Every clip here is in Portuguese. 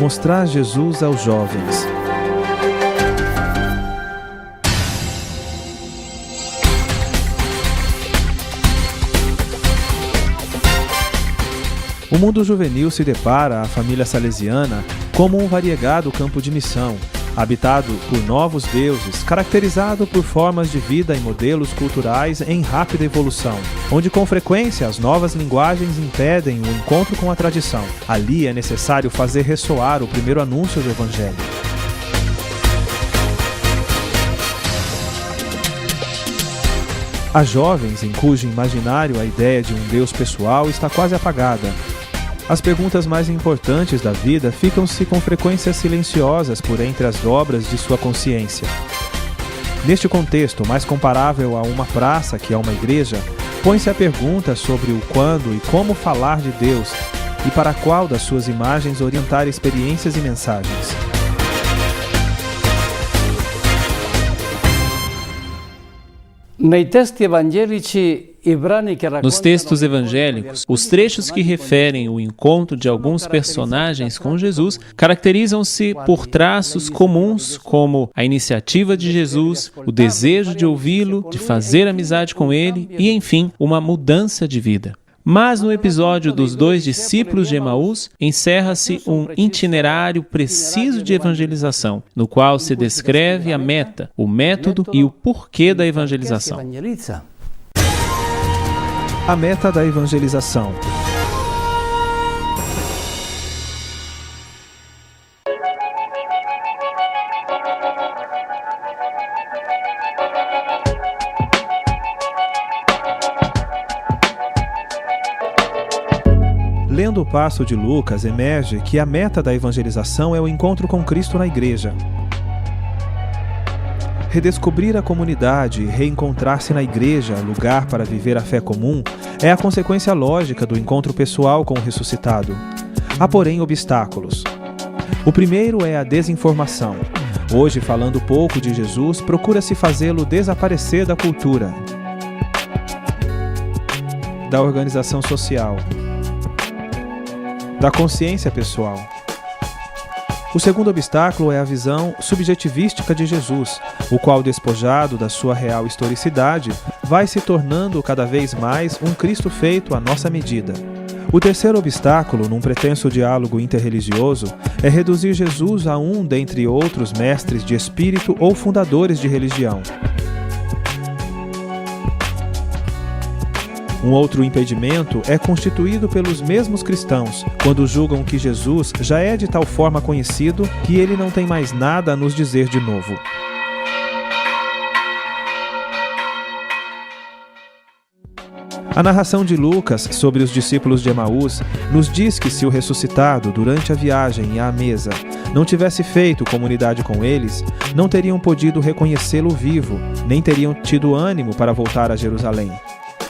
Mostrar Jesus aos jovens. O mundo juvenil se depara à família salesiana como um variegado campo de missão, habitado por novos deuses, caracterizado por formas de vida e modelos culturais em rápida evolução, onde com frequência as novas linguagens impedem o encontro com a tradição. Ali é necessário fazer ressoar o primeiro anúncio do Evangelho. Há jovens em cujo imaginário a ideia de um Deus pessoal está quase apagada. As perguntas mais importantes da vida ficam-se com frequência silenciosas por entre as dobras de sua consciência. Neste contexto, mais comparável a uma praça que a uma igreja, põe-se a pergunta sobre o quando e como falar de Deus e para qual das suas imagens orientar experiências e mensagens. Nos textos evangélicos, os trechos que referem o encontro de alguns personagens com Jesus caracterizam-se por traços comuns como a iniciativa de Jesus, o desejo de ouvi-lo, de fazer amizade com ele e, enfim, uma mudança de vida. Mas no episódio dos 2 discípulos de Emaús, encerra-se um itinerário preciso de evangelização, no qual se descreve a meta, o método e o porquê da evangelização. A meta da evangelização. Lendo o passo de Lucas, emerge que a meta da evangelização é o encontro com Cristo na igreja. Redescobrir a comunidade e reencontrar-se na igreja, lugar para viver a fé comum, é a consequência lógica do encontro pessoal com o ressuscitado. Há, porém, obstáculos. O primeiro é a desinformação. Hoje, falando pouco de Jesus, procura-se fazê-lo desaparecer da cultura, da organização social, da consciência pessoal. O segundo obstáculo é a visão subjetivística de Jesus, o qual, despojado da sua real historicidade, vai se tornando cada vez mais um Cristo feito à nossa medida. O terceiro obstáculo, num pretenso diálogo interreligioso, é reduzir Jesus a um dentre outros mestres de espírito ou fundadores de religião. Um outro impedimento é constituído pelos mesmos cristãos, quando julgam que Jesus já é de tal forma conhecido que ele não tem mais nada a nos dizer de novo. A narração de Lucas sobre os discípulos de Emaús nos diz que se o ressuscitado, durante a viagem à mesa, não tivesse feito comunidade com eles, não teriam podido reconhecê-lo vivo, nem teriam tido ânimo para voltar a Jerusalém.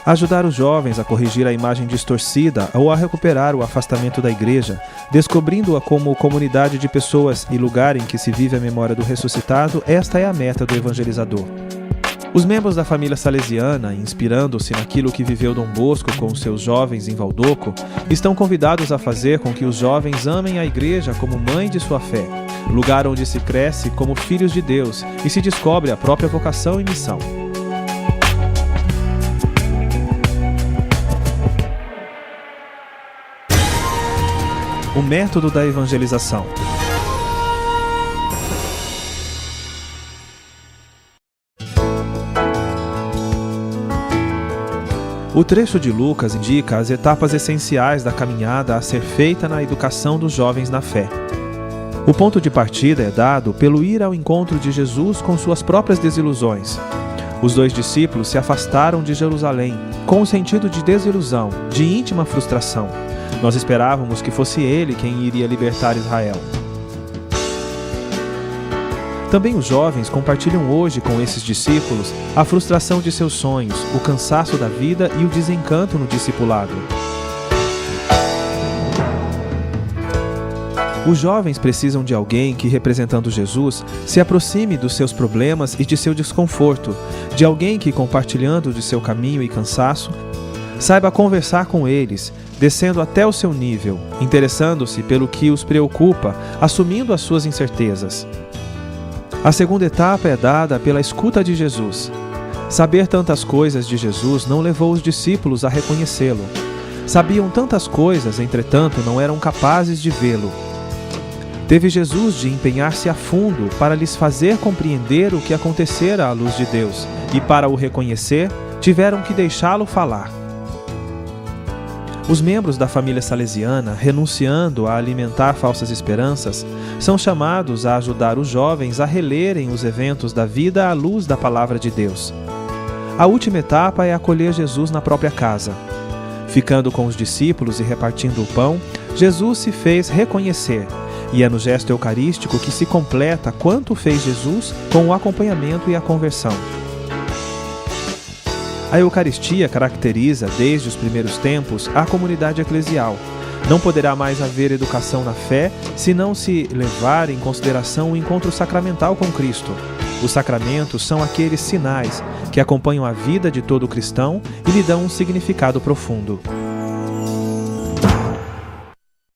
Ajudar os jovens a corrigir a imagem distorcida ou a recuperar o afastamento da igreja, descobrindo-a como comunidade de pessoas e lugar em que se vive a memória do ressuscitado, esta é a meta do evangelizador. Os membros da família salesiana, inspirando-se naquilo que viveu Dom Bosco com os seus jovens em Valdoco, estão convidados a fazer com que os jovens amem a igreja como mãe de sua fé, lugar onde se cresce como filhos de Deus e se descobre a própria vocação e missão. O método da evangelização. O trecho de Lucas indica as etapas essenciais da caminhada a ser feita na educação dos jovens na fé. O ponto de partida é dado pelo ir ao encontro de Jesus com suas próprias desilusões. Os 2 discípulos se afastaram de Jerusalém, com um sentido de desilusão, de íntima frustração. Nós esperávamos que fosse ele quem iria libertar Israel. Também os jovens compartilham hoje com esses discípulos a frustração de seus sonhos, o cansaço da vida e o desencanto no discipulado. Os jovens precisam de alguém que, representando Jesus, se aproxime dos seus problemas e de seu desconforto, de alguém que, compartilhando de seu caminho e cansaço, Saiba conversar com eles, descendo até o seu nível, interessando-se pelo que os preocupa, assumindo as suas incertezas. A segunda etapa é dada pela escuta de Jesus. Saber tantas coisas de Jesus não levou os discípulos a reconhecê-lo. Sabiam tantas coisas, entretanto, não eram capazes de vê-lo. Teve Jesus de empenhar-se a fundo para lhes fazer compreender o que acontecera à luz de Deus, e para o reconhecer, tiveram que deixá-lo falar. Os membros da família salesiana, renunciando a alimentar falsas esperanças, são chamados a ajudar os jovens a relerem os eventos da vida à luz da palavra de Deus. A última etapa é acolher Jesus na própria casa. Ficando com os discípulos e repartindo o pão, Jesus se fez reconhecer, e é no gesto eucarístico que se completa quanto fez Jesus com o acompanhamento e a conversão. A Eucaristia caracteriza, desde os primeiros tempos, a comunidade eclesial. Não poderá mais haver educação na fé se não se levar em consideração o encontro sacramental com Cristo. Os sacramentos são aqueles sinais que acompanham a vida de todo cristão e lhe dão um significado profundo.